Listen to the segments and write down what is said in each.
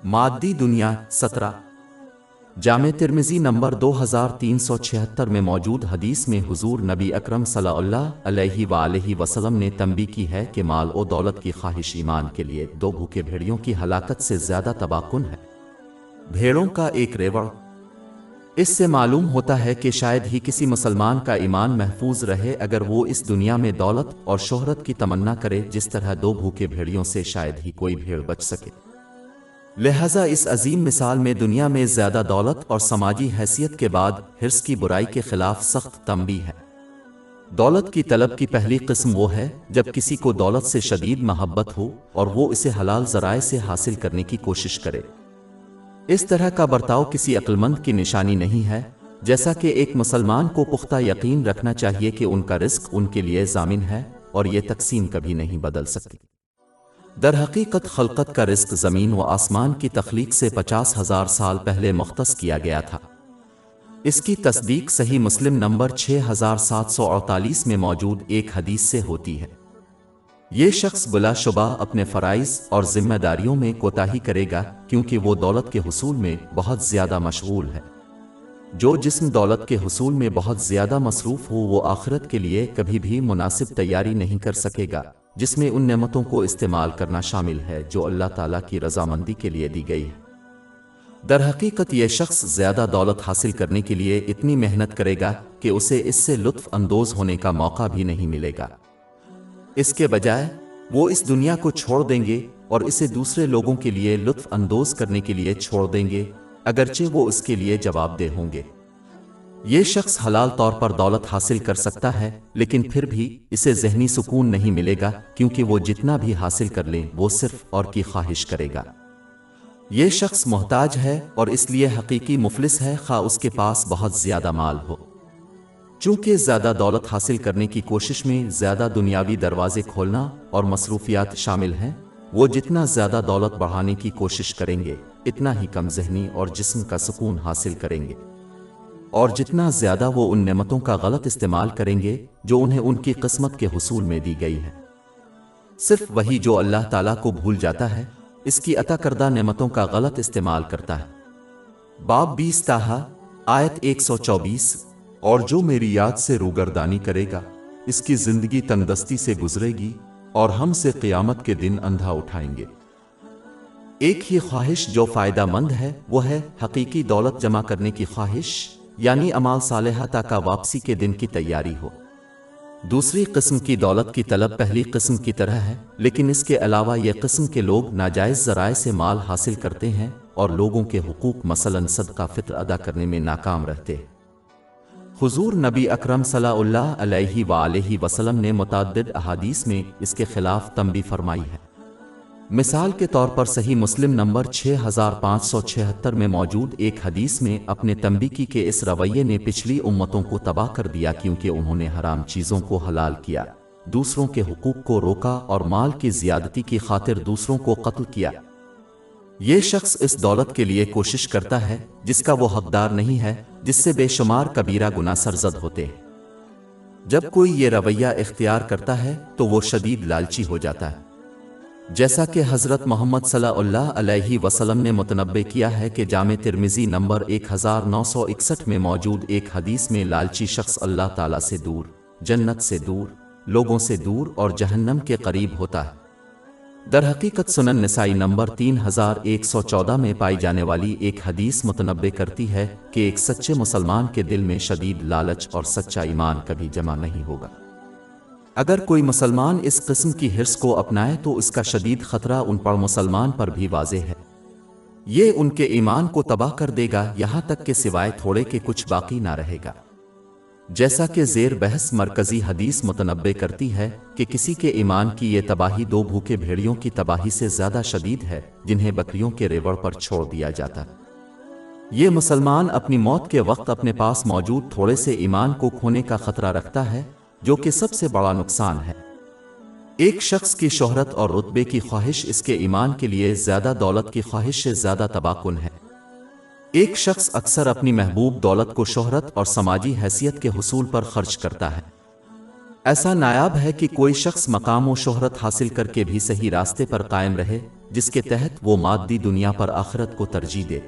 मादी दुनिया 17 जामे तिर्मिज़ी नंबर 2376 में मौजूद हदीस में हुजूर नबी अकरम सल्लल्लाहु अलैहि वसल्लम ने तंबी की है कि माल और दौलत की ख्वाहिश ईमान के लिए दो भूखे भेड़ियों की हलाकत से ज़्यादा तबाकुन है। भेड़ों का एक रेवड़। इससे मालूम होता है कि शायद ही किसी मुसलमान का ईमान महफूज रहे अगर वो इस दुनिया में दौलत और शोहरत की तमन्ना करे जिस तरह दो भूखे भेड़ियों से शायद ही कोई भेड़ बच सके। लिहाजा इस अजीम मिसाल में दुनिया में ज़्यादा दौलत और समाजी हैसियत के बाद हिर्स की बुराई के खिलाफ सख्त तंबीह है। दौलत की तलब की पहली किस्म वो है जब किसी को दौलत से शदीद मोहब्बत हो और वो इसे हलाल ज़राए से हासिल करने की कोशिश करे। इस तरह का बर्ताव किसी अक्लमंद की निशानी नहीं है, जैसा कि एक मुसलमान को पुख्ता यकीन रखना चाहिए कि उनका रिस्क उनके लिए ज़ामिन है और ये तकसीम कभी नहीं बदल सकती। दर हकीकत खलकत का रिस्क ज़मीन व आसमान की तख्लीक से 50,000 साल पहले मुख्तस किया गया था। इसकी तस्दीक सही मुस्लिम नंबर 6748 में मौजूद एक हदीस से होती है। ये शख्स बिलाशुबा अपने फ़राइज़ और ज़िम्मेदारियों में कोताही करेगा क्योंकि वो दौलत के हुसूल में बहुत ज़्यादा मशगूल है। जो जिस्म दौलत के हुसूल में बहुत ज़्यादा मसरूफ़ हो वो आखिरत के लिए कभी भी मुनासिब तैयारी नहीं कर सकेगा, जिसमें उन नेमतों को इस्तेमाल करना शामिल है जो अल्लाह ताला की रज़ामंदी के लिए दी गई है। दर हकीकत ये शख्स ज़्यादा दौलत हासिल करने के लिए इतनी मेहनत करेगा कि उसे इससे लुत्फ़ अंदोज़ होने का मौका भी नहीं मिलेगा। इसके बजाय वो इस दुनिया को छोड़ देंगे और इसे दूसरे लोगों के लिए लुत्फ़ अंदोज़ करने के लिए छोड़ देंगे, अगरचे वो इसके लिए जवाबदेह होंगे। ये शख्स हलाल तौर पर दौलत हासिल कर सकता है, लेकिन फिर भी इसे ज़हनी सुकून नहीं मिलेगा क्योंकि वो जितना भी हासिल कर ले वो सिर्फ और की ख्वाहिश करेगा। ये शख्स मोहताज है और इसलिए हकीकी मुफलिस है, खा उसके पास बहुत ज़्यादा माल हो। चूँकि ज़्यादा दौलत हासिल करने की कोशिश में ज़्यादा दुनियावी दरवाजे खोलना और मसरूफियात शामिल हैं, वो जितना ज़्यादा दौलत बढ़ाने की कोशिश करेंगे इतना ही कम ज़हनी और जिस्म का सुकून हासिल करेंगे, और जितना ज़्यादा वो उन नेमतों का गलत इस्तेमाल करेंगे जो उन्हें उनकी किस्मत के हुसूल में दी गई है। सिर्फ वही जो अल्लाह ताला को भूल जाता है इसकी अता करदा नेमतों का गलत इस्तेमाल करता है। बाब 20 ताहा आयत 124। और जो मेरी याद से रूगर्दानी करेगा इसकी जिंदगी तंदस्ती से गुजरेगी और हम से क़यामत के दिन अंधा उठाएंगे। एक ही ख्वाहिश जो फ़ायदा मंद है वो है हकीकी दौलत जमा करने की ख्वाहिश, यानी अमाल सालेहा का वापसी के दिन की तैयारी हो। दूसरी किस्म की दौलत की तलब पहली किस्म की तरह है, लेकिन इसके अलावा यह किस्म के लोग नाजायज़ ज़राए से माल हासिल करते हैं और लोगों के हुकूक मसलन सदका फ़ित्र अदा करने में नाकाम रहते हैं। हुजूर नबी अकरम सल्लल्लाहु अलैहि वसल्लम ने मुतअद्दिद अहादीस में इसके खिलाफ तंबी फरमाई है। मिसाल के तौर पर सही मुस्लिम नंबर 6576 में मौजूद एक हदीस में अपने तंबीकी के इस रवैये ने पिछली उम्मतों को तबाह कर दिया क्योंकि उन्होंने हराम चीज़ों को हलाल किया, दूसरों के हुकूक को रोका और माल की ज़्यादती की खातिर दूसरों को कत्ल किया। ये शख्स इस दौलत के लिए कोशिश करता है जिसका वो हकदार नहीं है, जिससे बेशुमार कबीरा गुनाह सरजद होते हैं। जब कोई ये रवैया इख्तियार करता है तो वो शदीद लालची हो जाता है। जैसा कि हज़रत मोहम्मद सल्लल्लाहु अलैहि वसल्लम ने मुतनब्बे किया है कि जामे तिर्मिज़ी नंबर 1961 में मौजूद एक हदीस में लालची शख्स अल्लाह ताला से दूर, जन्नत से दूर, लोगों से दूर और जहन्नम के करीब होता है। दर हकीकत सुनन निसाई नंबर 3114 में पाई जाने वाली एक हदीस मुतनब्बे करती है कि एक सच्चे मुसलमान के दिल में शदीद लालच और सच्चा ईमान कभी जमा नहीं होगा। अगर कोई मुसलमान इस किस्म की हिर्स को अपनाए तो इसका शदीद खतरा उन पर मुसलमान पर भी वाज़ेह है। ये उनके ईमान को तबाह कर देगा, यहाँ तक कि सिवाय थोड़े के कुछ बाकी ना रहेगा। जैसा कि ज़ेर बहस मरकज़ी हदीस मुतनब्बे करती है कि किसी के ईमान की ये तबाही दो भूखे भेड़ियों की तबाही से ज़्यादा शदीद है जिन्हें बकरियों के रेवड़ पर छोड़ दिया जाता है। ये मुसलमान अपनी मौत के वक्त अपने पास मौजूद थोड़े से ईमान को खोने का खतरा रखता है, जो कि सबसे बड़ा नुकसान है। एक शख्स की शोहरत और रुतबे की ख्वाहिश इसके ईमान के लिए ज़्यादा दौलत की ख्वाहिश से ज़्यादा तबाकुन है। एक शख्स अक्सर अपनी महबूब दौलत को शोहरत और समाजी हैसियत के हुसूल पर खर्च करता है। ऐसा नायाब है कि कोई शख्स मकाम व शोहरत हासिल करके भी सही रास्ते पर कायम रहे, جس کے تحت وہ مادی دنیا پر آخرت کو ترجیح دے۔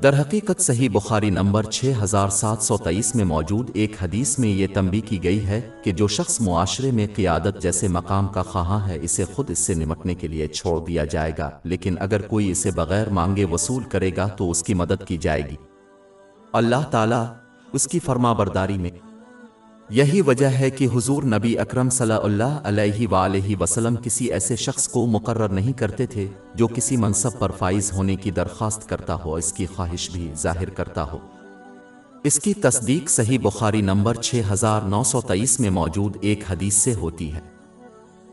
در حقیقت صحیح بخاری نمبر 6723 میں موجود ایک حدیث میں یہ تنبیہ کی گئی ہے کہ جو شخص معاشرے میں قیادت جیسے مقام کا خواہاں ہے اسے خود اس سے نمٹنے کے لیے چھوڑ دیا جائے گا، لیکن اگر کوئی اسے بغیر مانگے وصول کرے گا تو اس کی مدد کی جائے گی اللہ تعالیٰ اس کی فرما برداری میں۔ یہی وجہ ہے کہ حضور نبی اکرم صلی اللہ علیہ وآلہ وسلم کسی ایسے شخص کو مقرر نہیں کرتے تھے جو کسی منصب پر فائز ہونے کی درخواست کرتا ہو، اس کی خواہش بھی ظاہر کرتا ہو۔ اس کی تصدیق صحیح بخاری نمبر 6923 میں موجود ایک حدیث سے ہوتی ہے۔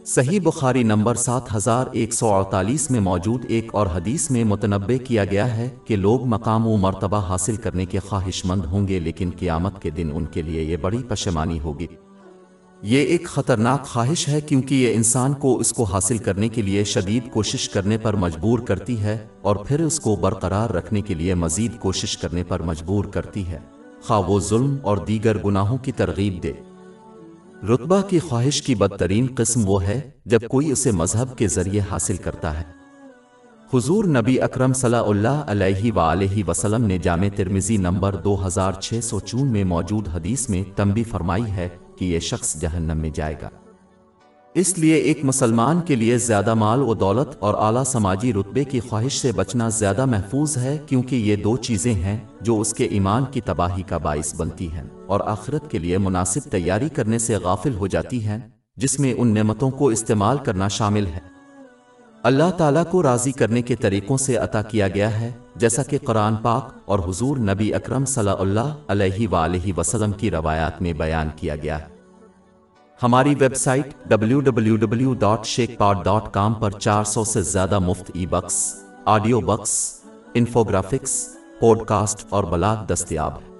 صحیح بخاری نمبر 7148 میں موجود ایک اور حدیث میں متنبہ کیا گیا ہے کہ لوگ مقام و مرتبہ حاصل کرنے کے خواہش مند ہوں گے، لیکن قیامت کے دن ان کے لیے یہ بڑی پشیمانی ہوگی۔ یہ ایک خطرناک خواہش ہے کیونکہ یہ انسان کو اس کو حاصل کرنے کے لیے شدید کوشش کرنے پر مجبور کرتی ہے اور پھر اس کو برقرار رکھنے کے لیے مزید کوشش کرنے پر مجبور کرتی ہے، خواہ وہ ظلم اور دیگر گناہوں کی ترغیب دے۔ رتبہ کی خواہش کی بدترین قسم وہ ہے جب کوئی اسے مذہب کے ذریعے حاصل کرتا ہے۔ حضور نبی اکرم صلی اللہ علیہ وآلہ وسلم نے جامع ترمذی نمبر 2654 میں موجود حدیث میں تنبیہ فرمائی ہے کہ یہ شخص جہنم میں جائے گا۔ اس لیے ایک مسلمان کے لیے زیادہ مال و دولت اور اعلیٰ سماجی رتبے کی خواہش سے بچنا زیادہ محفوظ ہے، کیونکہ یہ دو چیزیں ہیں جو اس کے ایمان کی تباہی کا باعث بنتی ہیں اور آخرت کے لیے مناسب تیاری کرنے سے غافل ہو جاتی ہیں، جس میں ان نعمتوں کو استعمال کرنا شامل ہے۔ اللہ تعالیٰ کو راضی کرنے کے طریقوں سے عطا کیا گیا ہے، جیسا کہ قرآن پاک اور حضور نبی اکرم صلی اللہ علیہ وآلہ وسلم کی روایات میں بیان کیا گیا ہے۔ ہماری ویب سائٹ www.sheikhpod.com پر 400 سے زیادہ مفت e books, audio books, infographics, podcast اور بلاگ دستیاب ہے۔